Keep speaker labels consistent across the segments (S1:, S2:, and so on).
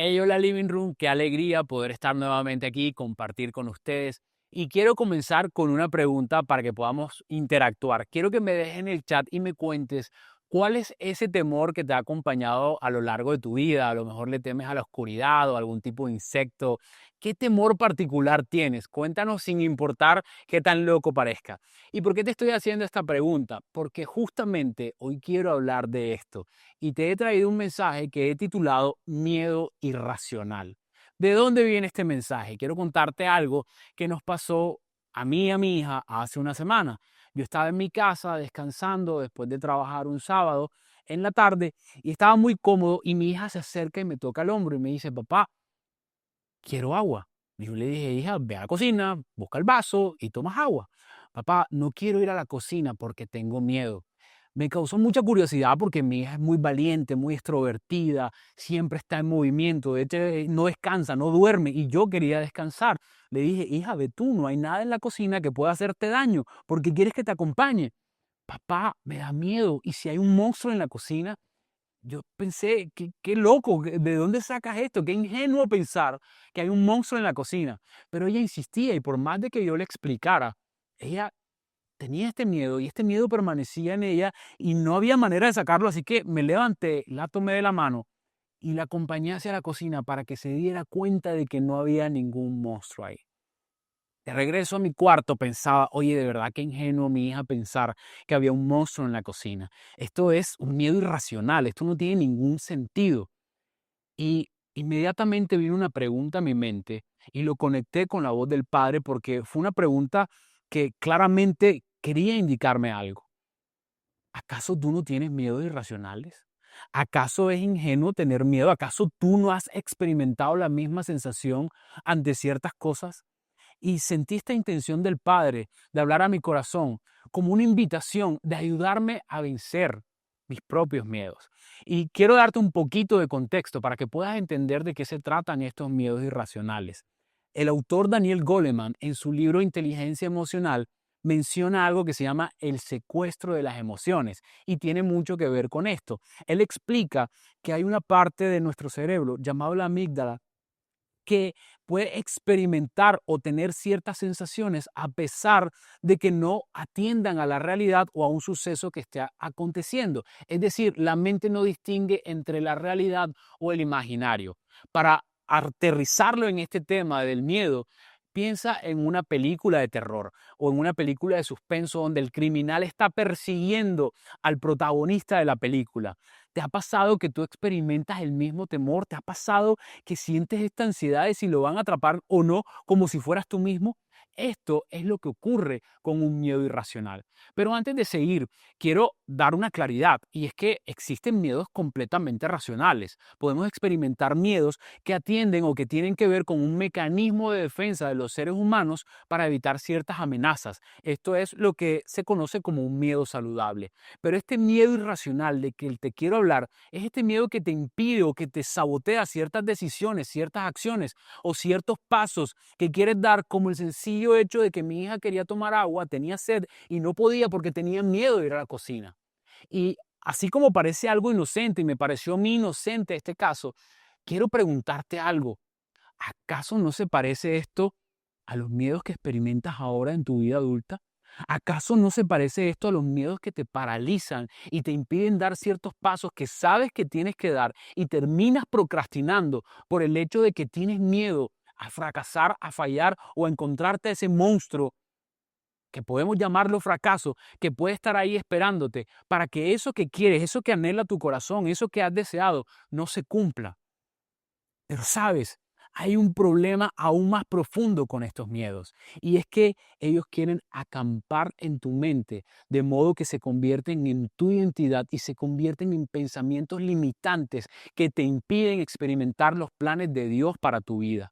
S1: Hey, hola Living Room, qué alegría poder estar nuevamente aquí y compartir con ustedes. Y quiero comenzar con una pregunta para que podamos interactuar. Quiero que me dejes en el chat y me cuentes cuál es ese temor que te ha acompañado a lo largo de tu vida. A lo mejor le temes a la oscuridad o a algún tipo de insecto. ¿Qué temor particular tienes? Cuéntanos sin importar qué tan loco parezca. ¿Y por qué te estoy haciendo esta pregunta? Porque justamente hoy quiero hablar de esto y te he traído un mensaje que he titulado Miedo Irracional. ¿De dónde viene este mensaje? Quiero contarte algo que nos pasó a mí y a mi hija hace una semana. Yo estaba en mi casa descansando después de trabajar un sábado en la tarde y estaba muy cómodo y mi hija se acerca y me toca el hombro y me dice, papá, quiero agua. Y yo le dije, hija, ve a la cocina, busca el vaso y tomas agua. Papá, no quiero ir a la cocina porque tengo miedo. Me causó mucha curiosidad porque mi hija es muy valiente, muy extrovertida, siempre está en movimiento, de hecho no descansa, no duerme y yo quería descansar. Le dije, hija, ve tú, no hay nada en la cocina que pueda hacerte daño, porque quieres que te acompañe. Papá, me da miedo y si hay un monstruo en la cocina, yo pensé, qué loco, ¿de dónde sacas esto? Qué ingenuo pensar que hay un monstruo en la cocina. Pero ella insistía y por más de que yo le explicara, ella tenía este miedo y este miedo permanecía en ella y no había manera de sacarlo, así que me levanté, la tomé de la mano y la acompañé hacia la cocina para que se diera cuenta de que no había ningún monstruo ahí. De regreso a mi cuarto pensaba, oye, de verdad qué ingenuo mi hija pensar que había un monstruo en la cocina. Esto es un miedo irracional, esto no tiene ningún sentido. Y inmediatamente vino una pregunta a mi mente y lo conecté con la voz del Padre porque fue una pregunta que claramente quería indicarme algo. ¿Acaso tú no tienes miedos irracionales? ¿Acaso es ingenuo tener miedo? ¿Acaso tú no has experimentado la misma sensación ante ciertas cosas? Y sentí esta intención del Padre de hablar a mi corazón como una invitación de ayudarme a vencer mis propios miedos. Y quiero darte un poquito de contexto para que puedas entender de qué se tratan estos miedos irracionales. El autor Daniel Goleman, en su libro Inteligencia Emocional, menciona algo que se llama el secuestro de las emociones y tiene mucho que ver con esto. Él explica que hay una parte de nuestro cerebro llamada la amígdala que puede experimentar o tener ciertas sensaciones a pesar de que no atiendan a la realidad o a un suceso que esté aconteciendo. Es decir, la mente no distingue entre la realidad o el imaginario. Para aterrizarlo en este tema del miedo, piensa en una película de terror o en una película de suspenso donde el criminal está persiguiendo al protagonista de la película. ¿Te ha pasado que tú experimentas el mismo temor? ¿Te ha pasado que sientes esta ansiedad de si lo van a atrapar o no, como si fueras tú mismo? Esto es lo que ocurre con un miedo irracional. Pero antes de seguir, quiero dar una claridad y es que existen miedos completamente racionales. Podemos experimentar miedos que atienden o que tienen que ver con un mecanismo de defensa de los seres humanos para evitar ciertas amenazas. Esto es lo que se conoce como un miedo saludable. Pero este miedo irracional de que te quiero hablar es este miedo que te impide o que te sabotea ciertas decisiones, ciertas acciones o ciertos pasos que quieres dar, como el sencillo hecho de que mi hija quería tomar agua, tenía sed y no podía porque tenía miedo de ir a la cocina. Y así como parece algo inocente y me pareció a mí inocente este caso, quiero preguntarte algo. ¿Acaso no se parece esto a los miedos que experimentas ahora en tu vida adulta? ¿Acaso no se parece esto a los miedos que te paralizan y te impiden dar ciertos pasos que sabes que tienes que dar y terminas procrastinando por el hecho de que tienes miedo a fracasar, a fallar o a encontrarte ese monstruo que podemos llamarlo fracaso, que puede estar ahí esperándote para que eso que quieres, eso que anhela tu corazón, eso que has deseado, no se cumpla? Pero sabes, hay un problema aún más profundo con estos miedos y es que ellos quieren acampar en tu mente de modo que se convierten en tu identidad y se convierten en pensamientos limitantes que te impiden experimentar los planes de Dios para tu vida.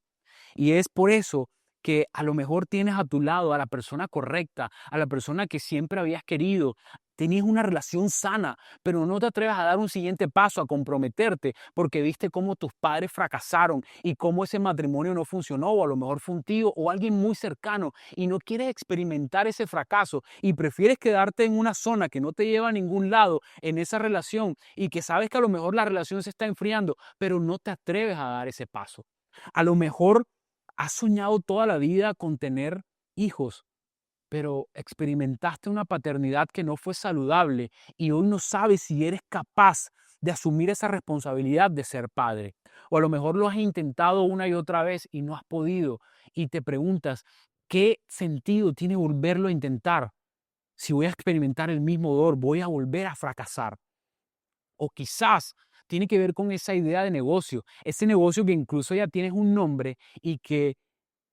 S1: Y es por eso que a lo mejor tienes a tu lado a la persona correcta, a la persona que siempre habías querido, tenías una relación sana, pero no te atreves a dar un siguiente paso, a comprometerte, porque viste cómo tus padres fracasaron y cómo ese matrimonio no funcionó, o a lo mejor fue un tío o alguien muy cercano, y no quieres experimentar ese fracaso y prefieres quedarte en una zona que no te lleva a ningún lado en esa relación y que sabes que a lo mejor la relación se está enfriando, pero no te atreves a dar ese paso. A lo mejor has soñado toda la vida con tener hijos, pero experimentaste una paternidad que no fue saludable y hoy no sabes si eres capaz de asumir esa responsabilidad de ser padre. O a lo mejor lo has intentado una y otra vez y no has podido y te preguntas, ¿qué sentido tiene volverlo a intentar? Si voy a experimentar el mismo dolor, voy a volver a fracasar. O quizás tiene que ver con esa idea de negocio, ese negocio que incluso ya tienes un nombre y que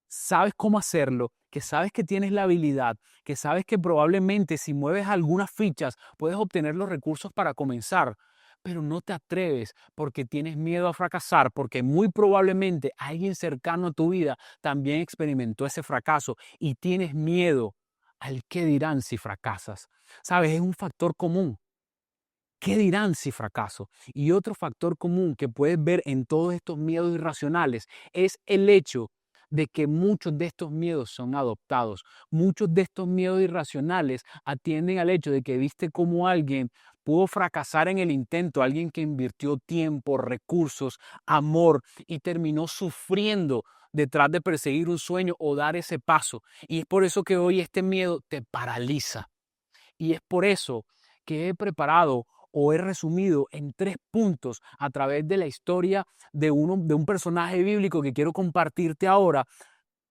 S1: sabes cómo hacerlo, que sabes que tienes la habilidad, que sabes que probablemente si mueves algunas fichas puedes obtener los recursos para comenzar, pero no te atreves porque tienes miedo a fracasar, porque muy probablemente alguien cercano a tu vida también experimentó ese fracaso y tienes miedo al qué dirán si fracasas. Sabes, es un factor común. ¿Qué dirán si fracaso? Y otro factor común que puedes ver en todos estos miedos irracionales es el hecho de que muchos de estos miedos son adoptados. Muchos de estos miedos irracionales atienden al hecho de que viste cómo alguien pudo fracasar en el intento, alguien que invirtió tiempo, recursos, amor y terminó sufriendo detrás de perseguir un sueño o dar ese paso. Y es por eso que hoy este miedo te paraliza. Y es por eso que he preparado o he resumido en 3 puntos a través de la historia de un personaje bíblico que quiero compartirte ahora,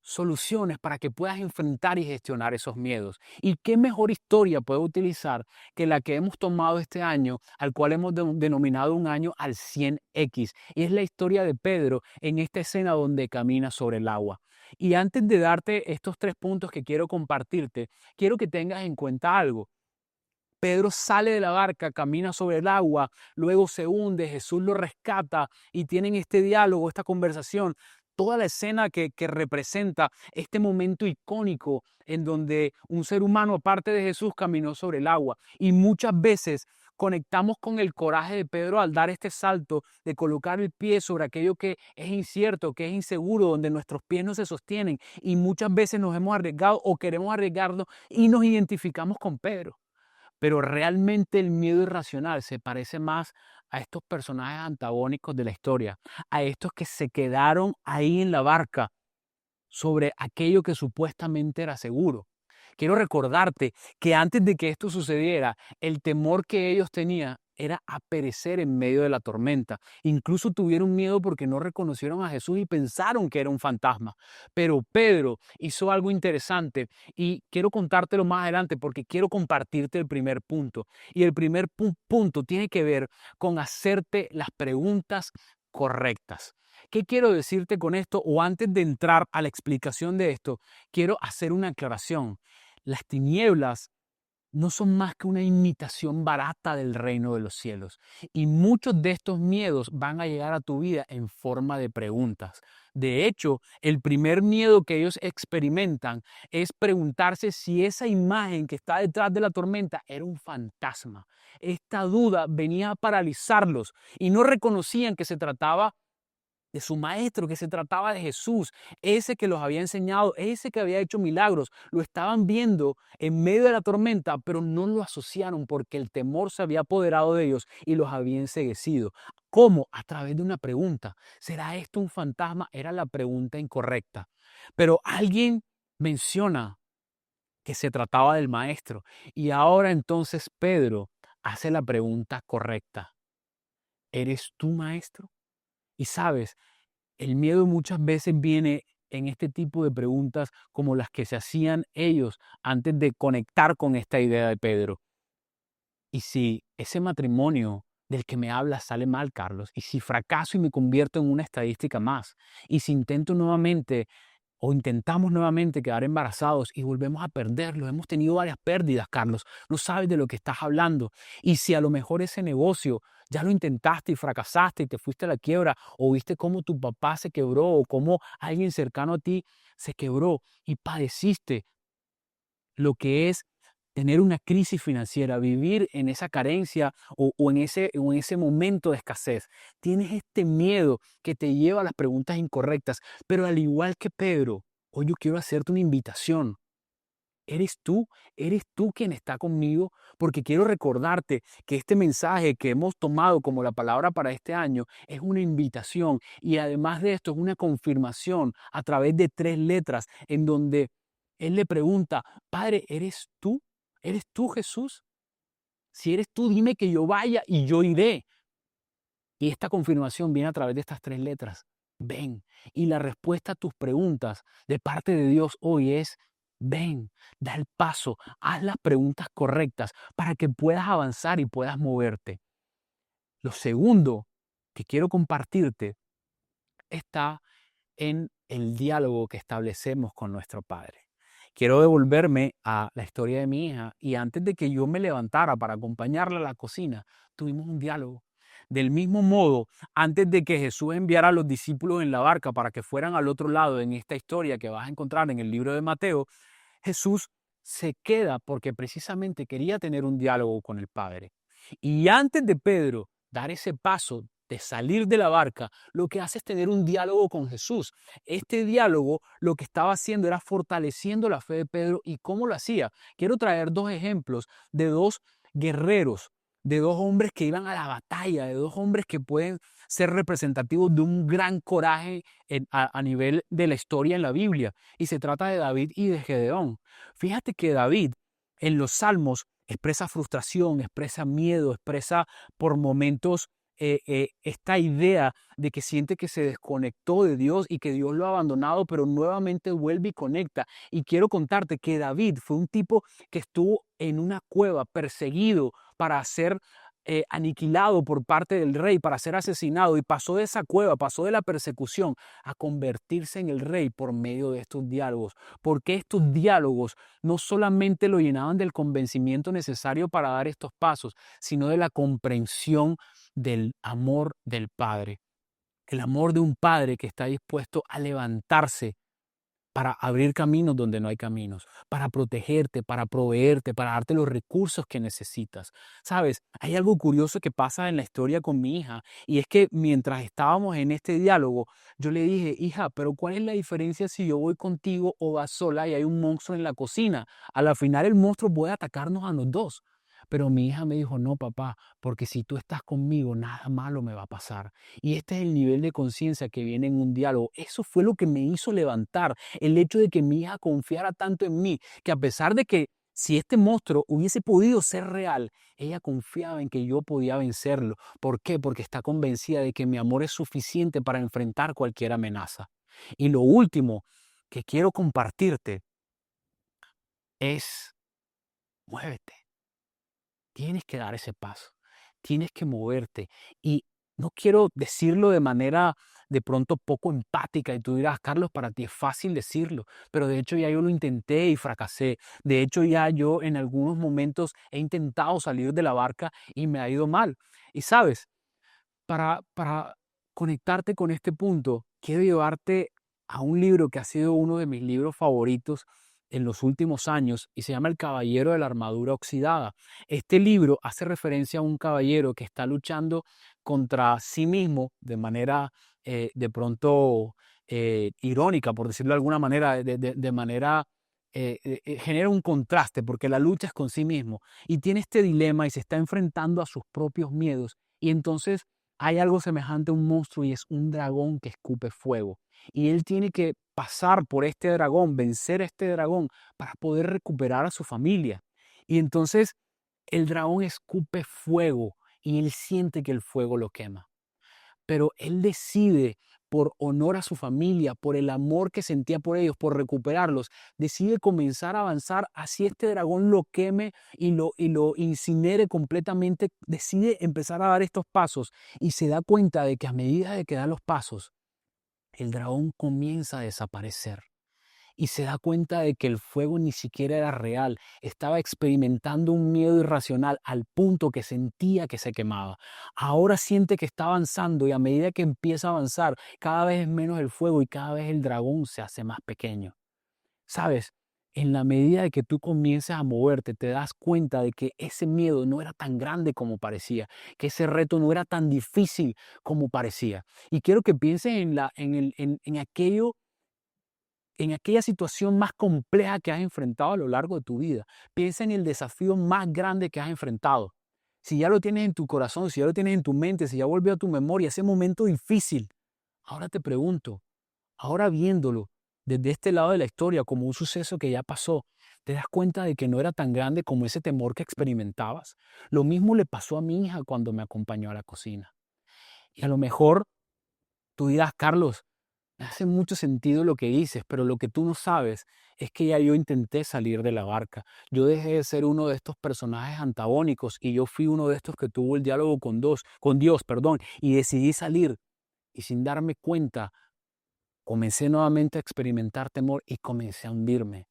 S1: soluciones para que puedas enfrentar y gestionar esos miedos. ¿Y qué mejor historia puedo utilizar que la que hemos tomado este año, al cual hemos denominado un año al 100X? Y es la historia de Pedro en esta escena donde camina sobre el agua. Y antes de darte estos 3 puntos que quiero compartirte, quiero que tengas en cuenta algo. Pedro sale de la barca, camina sobre el agua, luego se hunde, Jesús lo rescata y tienen este diálogo, esta conversación, toda la escena que representa este momento icónico en donde un ser humano aparte de Jesús caminó sobre el agua. Y muchas veces conectamos con el coraje de Pedro al dar este salto de colocar el pie sobre aquello que es incierto, que es inseguro, donde nuestros pies no se sostienen. Y muchas veces nos hemos arriesgado o queremos arriesgarnos y nos identificamos con Pedro. Pero realmente el miedo irracional se parece más a estos personajes antagónicos de la historia, a estos que se quedaron ahí en la barca sobre aquello que supuestamente era seguro. Quiero recordarte que antes de que esto sucediera, el temor que ellos tenían era a perecer en medio de la tormenta. Incluso tuvieron miedo porque no reconocieron a Jesús y pensaron que era un fantasma. Pero Pedro hizo algo interesante y quiero contártelo más adelante porque quiero compartirte el primer punto. Y el primer punto tiene que ver con hacerte las preguntas correctas. ¿Qué quiero decirte con esto? O antes de entrar a la explicación de esto, quiero hacer una aclaración. Las tinieblas no son más que una imitación barata del reino de los cielos. Y muchos de estos miedos van a llegar a tu vida en forma de preguntas. De hecho, el primer miedo que ellos experimentan es preguntarse si esa imagen que está detrás de la tormenta era un fantasma. Esta duda venía a paralizarlos y no reconocían que se trataba de su maestro, que se trataba de Jesús, ese que los había enseñado, ese que había hecho milagros. Lo estaban viendo en medio de la tormenta, pero no lo asociaron porque el temor se había apoderado de ellos y los había enceguecido. ¿Cómo? A través de una pregunta. ¿Será esto un fantasma? Era la pregunta incorrecta. Pero alguien menciona que se trataba del maestro y ahora entonces Pedro hace la pregunta correcta. ¿Eres tú maestro? Y sabes, el miedo muchas veces viene en este tipo de preguntas como las que se hacían ellos antes de conectar con esta idea de Pedro. ¿Y si ese matrimonio del que me hablas sale mal, Carlos? ¿Y si fracaso y me convierto en una estadística más? ¿Y si intento nuevamente o intentamos nuevamente quedar embarazados y volvemos a perderlo? Hemos tenido varias pérdidas, Carlos. No sabes de lo que estás hablando. Y si a lo mejor ese negocio ya lo intentaste y fracasaste y te fuiste a la quiebra, o viste cómo tu papá se quebró o cómo alguien cercano a ti se quebró y padeciste lo que es tener una crisis financiera, vivir en esa carencia o en ese momento de escasez. Tienes este miedo que te lleva a las preguntas incorrectas, pero al igual que Pedro, hoy yo quiero hacerte una invitación. Eres tú, eres tú quien está conmigo, porque quiero recordarte que este mensaje que hemos tomado como la palabra para este año es una invitación y además de esto es una confirmación a través de 3 letras en donde Él le pregunta, Padre, ¿eres tú? ¿Eres tú, Jesús? Si eres tú, dime que yo vaya y yo iré. Y esta confirmación viene a través de estas 3 letras. Ven. Y la respuesta a tus preguntas de parte de Dios hoy es, ven, da el paso, haz las preguntas correctas para que puedas avanzar y puedas moverte. Lo segundo que quiero compartirte está en el diálogo que establecemos con nuestro Padre. Quiero devolverme a la historia de mi hija y antes de que yo me levantara para acompañarla a la cocina, tuvimos un diálogo. Del mismo modo, antes de que Jesús enviara a los discípulos en la barca para que fueran al otro lado en esta historia que vas a encontrar en el libro de Mateo, Jesús se queda porque precisamente quería tener un diálogo con el Padre. Y antes de Pedro dar ese paso de salir de la barca, lo que hace es tener un diálogo con Jesús. Este diálogo lo que estaba haciendo era fortaleciendo la fe de Pedro. ¿Y cómo lo hacía? Quiero traer 2 ejemplos de 2 guerreros, de 2 hombres que iban a la batalla, de 2 hombres que pueden ser representativos de un gran coraje a nivel de la historia en la Biblia. Y se trata de David y de Gedeón. Fíjate que David en los Salmos expresa frustración, expresa miedo, expresa por momentos esta idea de que siente que se desconectó de Dios y que Dios lo ha abandonado, pero nuevamente vuelve y conecta. Y quiero contarte que David fue un tipo que estuvo en una cueva perseguido para ser aniquilado por parte del rey, para ser asesinado, y pasó de esa cueva, pasó de la persecución a convertirse en el rey por medio de estos diálogos, porque estos diálogos no solamente lo llenaban del convencimiento necesario para dar estos pasos, sino de la comprensión del amor del Padre. El amor de un Padre que está dispuesto a levantarse para abrir caminos donde no hay caminos, para protegerte, para proveerte, para darte los recursos que necesitas. Sabes, hay algo curioso que pasa en la historia con mi hija y es que mientras estábamos en este diálogo, yo le dije, hija, pero ¿cuál es la diferencia si yo voy contigo o vas sola y hay un monstruo en la cocina? A la final el monstruo puede atacarnos a los dos. Pero mi hija me dijo, no, papá, porque si tú estás conmigo, nada malo me va a pasar. Y este es el nivel de conciencia que viene en un diálogo. Eso fue lo que me hizo levantar, el hecho de que mi hija confiara tanto en mí, que a pesar de que si este monstruo hubiese podido ser real, ella confiaba en que yo podía vencerlo. ¿Por qué? Porque está convencida de que mi amor es suficiente para enfrentar cualquier amenaza. Y lo último que quiero compartirte es, muévete. Tienes que dar ese paso, tienes que moverte. Y no quiero decirlo de manera de pronto poco empática y tú dirás, Carlos, para ti es fácil decirlo, pero de hecho ya yo lo intenté y fracasé. De hecho ya yo en algunos momentos he intentado salir de la barca y me ha ido mal. Y sabes, para conectarte con este punto, quiero llevarte a un libro que ha sido uno de mis libros favoritos en los últimos años y se llama El Caballero de la Armadura Oxidada. Este libro hace referencia a un caballero que está luchando contra sí mismo de manera de pronto irónica, por decirlo de alguna manera, de manera genera un contraste porque la lucha es con sí mismo y tiene este dilema y se está enfrentando a sus propios miedos y entonces hay algo semejante a un monstruo y es un dragón que escupe fuego. Y él tiene que pasar por este dragón, vencer a este dragón para poder recuperar a su familia. Y entonces el dragón escupe fuego y él siente que el fuego lo quema. Pero él decide, por honor a su familia, por el amor que sentía por ellos, por recuperarlos, decide comenzar a avanzar así este dragón lo queme y lo incinere completamente, decide empezar a dar estos pasos y se da cuenta de que a medida de que da los pasos, el dragón comienza a desaparecer y se da cuenta de que el fuego ni siquiera era real, estaba experimentando un miedo irracional al punto que sentía que se quemaba. Ahora siente que está avanzando y a medida que empieza a avanzar, cada vez es menos el fuego y cada vez el dragón se hace más pequeño. ¿Sabes? En la medida de que tú comiences a moverte, te das cuenta de que ese miedo no era tan grande como parecía, que ese reto no era tan difícil como parecía. Y quiero que pienses en aquella situación más compleja que has enfrentado a lo largo de tu vida. Piensa en el desafío más grande que has enfrentado. Si ya lo tienes en tu corazón, si ya lo tienes en tu mente, si ya volvió a tu memoria ese momento difícil, ahora te pregunto, ahora viéndolo desde este lado de la historia como un suceso que ya pasó, ¿te das cuenta de que no era tan grande como ese temor que experimentabas? Lo mismo le pasó a mi hija cuando me acompañó a la cocina. Y a lo mejor tú dirás, Carlos, me hace mucho sentido lo que dices, pero lo que tú no sabes es que ya yo intenté salir de la barca. Yo dejé de ser uno de estos personajes antagónicos y yo fui uno de estos que tuvo el diálogo con Dios, perdón, y decidí salir. Y sin darme cuenta, comencé nuevamente a experimentar temor y comencé a hundirme.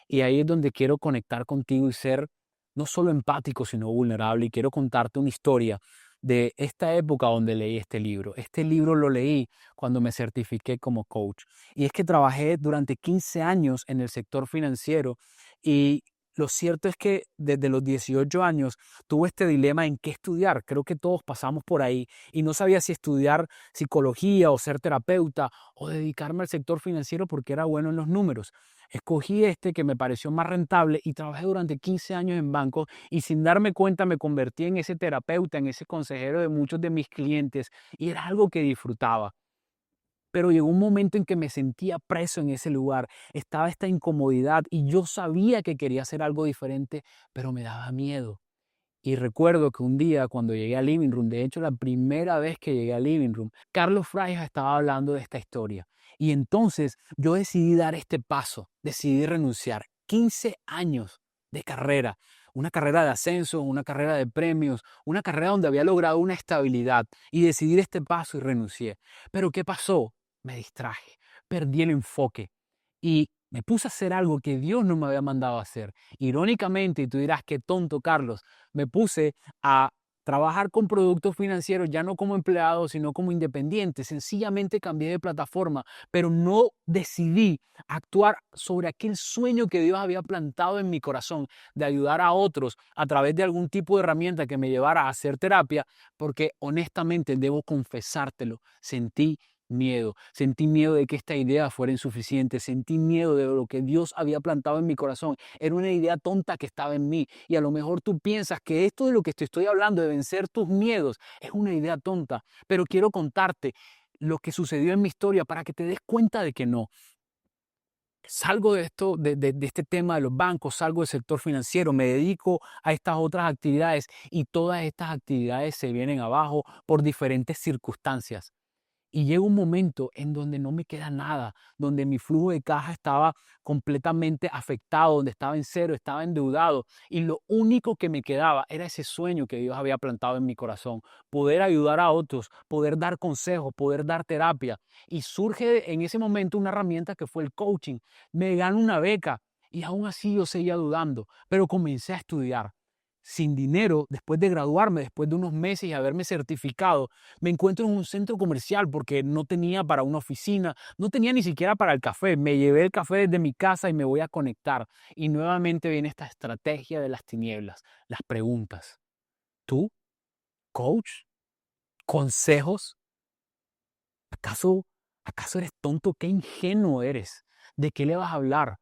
S1: Y ahí es donde quiero conectar contigo y ser no solo empático, sino vulnerable. Y quiero contarte una historia de esta época donde leí este libro. Este libro lo leí cuando me certifiqué como coach. Y es que trabajé durante 15 años en el sector financiero y lo cierto es que desde los 18 años tuve este dilema en qué estudiar. Creo que todos pasamos por ahí y no sabía si estudiar psicología o ser terapeuta o dedicarme al sector financiero porque era bueno en los números. Escogí este que me pareció más rentable y trabajé durante 15 años en banco y sin darme cuenta me convertí en ese terapeuta, en ese consejero de muchos de mis clientes y era algo que disfrutaba. Pero llegó un momento en que me sentía preso en ese lugar, estaba esta incomodidad y yo sabía que quería hacer algo diferente, pero me daba miedo. Y recuerdo que un día cuando llegué a Living Room, de hecho la primera vez que llegué a Living Room, Carlos Fraijas estaba hablando de esta historia. Y entonces yo decidí dar este paso, decidí renunciar. 15 años de carrera, una carrera de ascenso, una carrera de premios, una carrera donde había logrado una estabilidad y decidí este paso y renuncié. Pero ¿qué pasó? Me distraje, perdí el enfoque y me puse a hacer algo que Dios no me había mandado a hacer. Irónicamente, y tú dirás, qué tonto, Carlos, me puse a trabajar con productos financieros, ya no como empleado, sino como independiente. Sencillamente cambié de plataforma, pero no decidí actuar sobre aquel sueño que Dios había plantado en mi corazón de ayudar a otros a través de algún tipo de herramienta que me llevara a hacer terapia, porque honestamente debo confesártelo, sentí miedo de que esta idea fuera insuficiente, sentí miedo de lo que Dios había plantado en mi corazón. Era una idea tonta que estaba en mí y a lo mejor tú piensas que esto de lo que te estoy hablando, de vencer tus miedos, es una idea tonta, pero quiero contarte lo que sucedió en mi historia para que te des cuenta de que no. Salgo de esto, de este tema de los bancos, salgo del sector financiero, me dedico a estas otras actividades y todas estas actividades se vienen abajo por diferentes circunstancias. Y llega un momento en donde no me queda nada, donde mi flujo de caja estaba completamente afectado, donde estaba en cero, estaba endeudado. Y lo único que me quedaba era ese sueño que Dios había plantado en mi corazón, poder ayudar a otros, poder dar consejos, poder dar terapia. Y surge en ese momento una herramienta que fue el coaching. Me gano una beca y aún así yo seguía dudando, pero comencé a estudiar. Sin dinero, después de graduarme, después de unos meses y haberme certificado, me encuentro en un centro comercial porque no tenía para una oficina, no tenía ni siquiera para el café. Me llevé el café desde mi casa y me voy a conectar. Y nuevamente viene esta estrategia de las tinieblas, las preguntas. ¿Tú, coach? ¿Consejos? ¿Acaso, acaso eres tonto? ¿Qué ingenuo eres? ¿De qué le vas a hablar?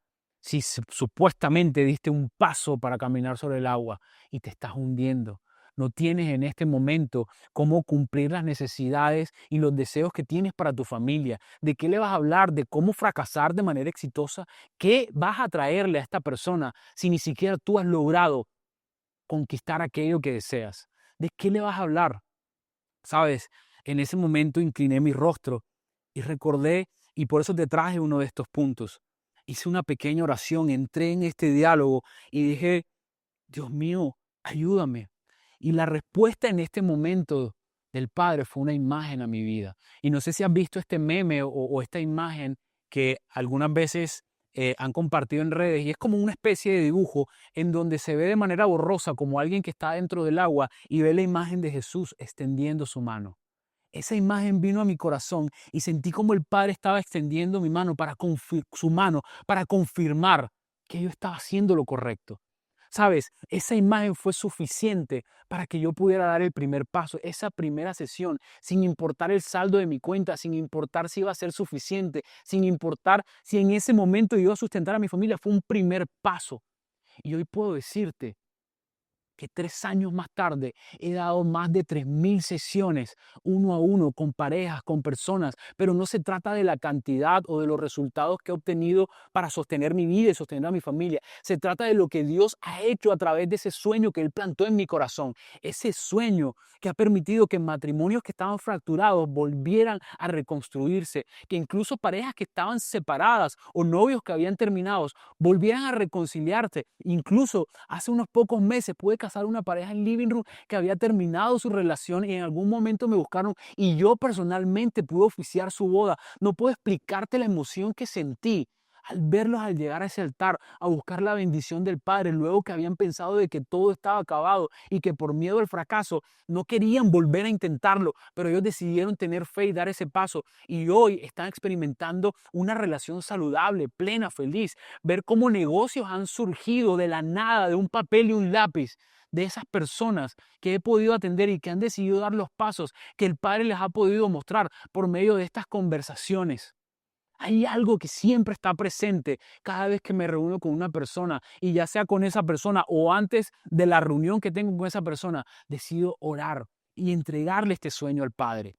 S1: Si supuestamente diste un paso para caminar sobre el agua y te estás hundiendo. No tienes en este momento cómo cumplir las necesidades y los deseos que tienes para tu familia. ¿De qué le vas a hablar? ¿De cómo fracasar de manera exitosa? ¿Qué vas a traerle a esta persona si ni siquiera tú has logrado conquistar aquello que deseas? ¿De qué le vas a hablar? ¿Sabes? En ese momento incliné mi rostro y recordé, y por eso te traje uno de estos puntos. Hice una pequeña oración, entré en este diálogo y dije, Dios mío, ayúdame. Y la respuesta en este momento del Padre fue una imagen a mi vida. Y no sé si has visto este meme o esta imagen que algunas veces han compartido en redes y es como una especie de dibujo en donde se ve de manera borrosa como alguien que está dentro del agua y ve la imagen de Jesús extendiendo su mano. Esa imagen vino a mi corazón y sentí como el Padre estaba extendiendo su mano para confirmar que yo estaba haciendo lo correcto. ¿Sabes? Esa imagen fue suficiente para que yo pudiera dar el primer paso, esa primera sesión, sin importar el saldo de mi cuenta, sin importar si iba a ser suficiente, sin importar si en ese momento iba a sustentar a mi familia, fue un primer paso. Y hoy puedo decirte que 3 años más tarde he dado más de 3000 sesiones uno a uno con parejas, con personas, pero no se trata de la cantidad o de los resultados que he obtenido para sostener mi vida y sostener a mi familia. Se trata de lo que Dios ha hecho a través de ese sueño que Él plantó en mi corazón. Ese sueño que ha permitido que matrimonios que estaban fracturados volvieran a reconstruirse, que incluso parejas que estaban separadas o novios que habían terminado volvieran a reconciliarse. Incluso hace unos pocos meses pude casar una pareja en Living Room que había terminado su relación y en algún momento me buscaron y yo personalmente pude oficiar su boda. No puedo explicarte la emoción que sentí al verlos al llegar a ese altar, a buscar la bendición del Padre, luego que habían pensado de que todo estaba acabado y que por miedo al fracaso no querían volver a intentarlo, pero ellos decidieron tener fe y dar ese paso y hoy están experimentando una relación saludable, plena, feliz. Ver cómo negocios han surgido de la nada, de un papel y un lápiz, de esas personas que he podido atender y que han decidido dar los pasos que el Padre les ha podido mostrar por medio de estas conversaciones. Hay algo que siempre está presente cada vez que me reúno con una persona y ya sea con esa persona o antes de la reunión que tengo con esa persona, decido orar y entregarle este sueño al Padre.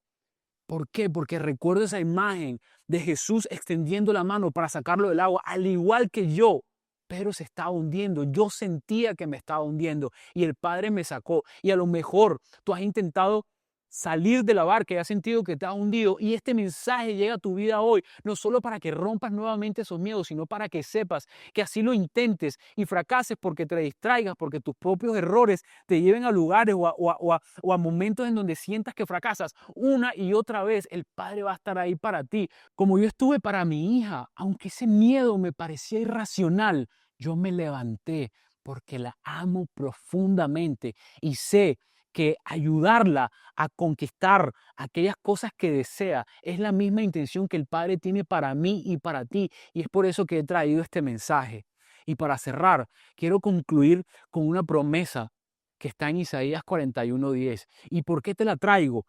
S1: ¿Por qué? Porque recuerdo esa imagen de Jesús extendiendo la mano para sacarlo del agua, al igual que yo. Pero se estaba hundiendo, yo sentía que me estaba hundiendo y el Padre me sacó. Y a lo mejor tú has intentado salir de la barca y has sentido que te has hundido y este mensaje llega a tu vida hoy, no solo para que rompas nuevamente esos miedos, sino para que sepas que así lo intentes y fracases porque te distraigas, porque tus propios errores te lleven a lugares o a momentos en donde sientas que fracasas una y otra vez, el Padre va a estar ahí para ti. Como yo estuve para mi hija, aunque ese miedo me parecía irracional, yo me levanté porque la amo profundamente y sé que ayudarla a conquistar aquellas cosas que desea es la misma intención que el Padre tiene para mí y para ti. Y es por eso que he traído este mensaje. Y para cerrar, quiero concluir con una promesa que está en Isaías 41:10. ¿Y por qué te la traigo?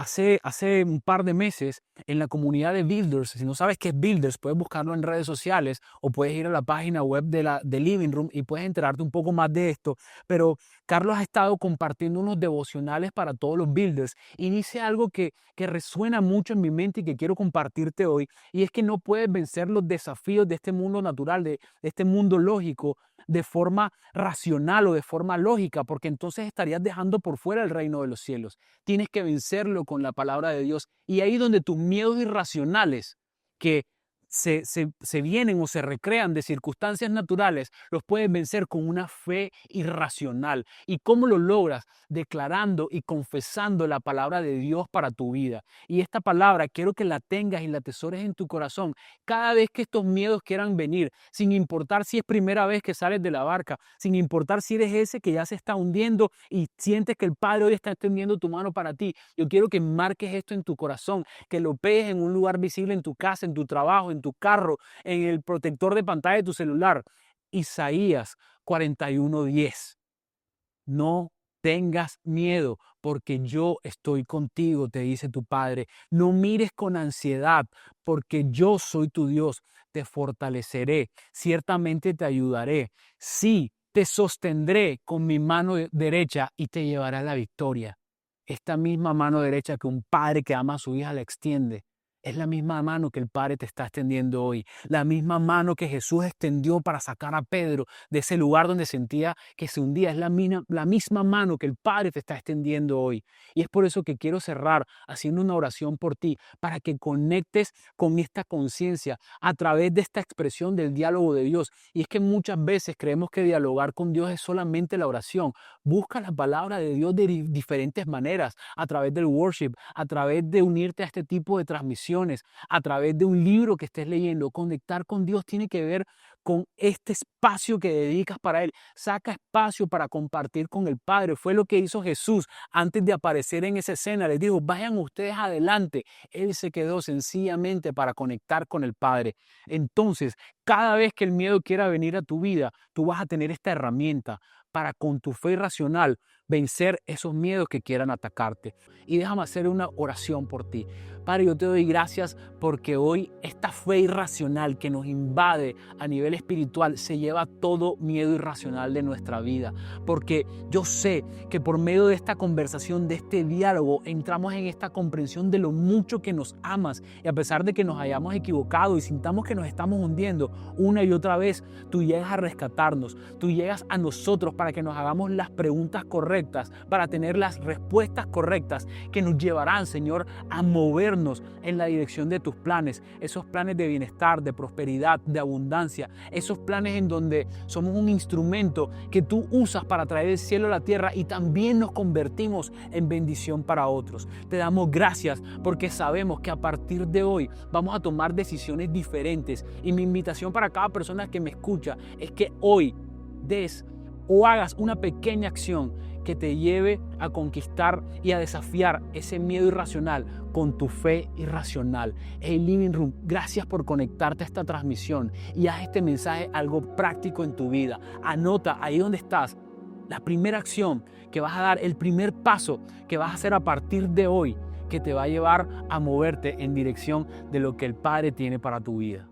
S1: Hace un par de meses en la comunidad de Builders, si no sabes qué es Builders, puedes buscarlo en redes sociales o puedes ir a la página web de Living Room y puedes enterarte un poco más de esto. Pero Carlos ha estado compartiendo unos devocionales para todos los Builders y dice algo que resuena mucho en mi mente y que quiero compartirte hoy. Y es que no puedes vencer los desafíos de este mundo natural, de este mundo lógico, de forma racional o de forma lógica, porque entonces estarías dejando por fuera el reino de los cielos. Tienes que vencerlo con la palabra de Dios. Y ahí donde tus miedos irracionales que se vienen o se recrean de circunstancias naturales, los puedes vencer con una fe irracional. ¿Y cómo lo logras? Declarando y confesando la palabra de Dios para tu vida. Y esta palabra quiero que la tengas y la atesores en tu corazón cada vez que estos miedos quieran venir, sin importar si es primera vez que sales de la barca, sin importar si eres ese que ya se está hundiendo y sientes que el Padre hoy está extendiendo tu mano para ti. Yo quiero que marques esto en tu corazón, que lo pegues en un lugar visible en tu casa, en tu trabajo, en tu carro, en el protector de pantalla de tu celular. Isaías 41:10. No tengas miedo, porque yo estoy contigo, te dice tu Padre. No mires con ansiedad, porque yo soy tu Dios. Te fortaleceré, ciertamente te ayudaré. Sí, te sostendré con mi mano derecha y te llevaré a la victoria. Esta misma mano derecha que un padre que ama a su hija le extiende. Es la misma mano que el Padre te está extendiendo hoy. La misma mano que Jesús extendió para sacar a Pedro de ese lugar donde sentía que se hundía. Es la misma mano que el Padre te está extendiendo hoy. Y es por eso que quiero cerrar haciendo una oración por ti, para que conectes con esta conciencia a través de esta expresión del diálogo de Dios. Y es que muchas veces creemos que dialogar con Dios es solamente la oración. Busca la palabra de Dios de diferentes maneras, a través del worship, a través de unirte a este tipo de transmisiones, a través de un libro que estés leyendo. Conectar con Dios tiene que ver con este espacio que dedicas para Él. Saca espacio para compartir con el Padre. Fue lo que hizo Jesús antes de aparecer en esa escena. Les dijo, vayan ustedes adelante. Él se quedó sencillamente para conectar con el Padre. Entonces, cada vez que el miedo quiera venir a tu vida, tú vas a tener esta herramienta para con tu fe irracional vencer esos miedos que quieran atacarte. Y déjame hacer una oración por ti. Padre, yo te doy gracias porque hoy esta fe irracional que nos invade a nivel espiritual se lleva todo miedo irracional de nuestra vida. Porque yo sé que por medio de esta conversación, de este diálogo, entramos en esta comprensión de lo mucho que nos amas. Y a pesar de que nos hayamos equivocado y sintamos que nos estamos hundiendo una y otra vez, tú llegas a rescatarnos, tú llegas a nosotros para que nos hagamos las preguntas correctas, para tener las respuestas correctas que nos llevarán, Señor, a movernos en la dirección de tus planes, esos planes de bienestar, de prosperidad, de abundancia, esos planes en donde somos un instrumento que tú usas para traer el cielo a la tierra y también nos convertimos en bendición para otros. Te damos gracias porque sabemos que a partir de hoy vamos a tomar decisiones diferentes y mi invitación para cada persona que me escucha es que hoy des o hagas una pequeña acción que te lleve a conquistar y a desafiar ese miedo irracional con tu fe irracional. Hey Living Room, gracias por conectarte a esta transmisión y haz este mensaje algo práctico en tu vida. Anota ahí donde estás la primera acción que vas a dar, el primer paso que vas a hacer a partir de hoy, que te va a llevar a moverte en dirección de lo que el Padre tiene para tu vida.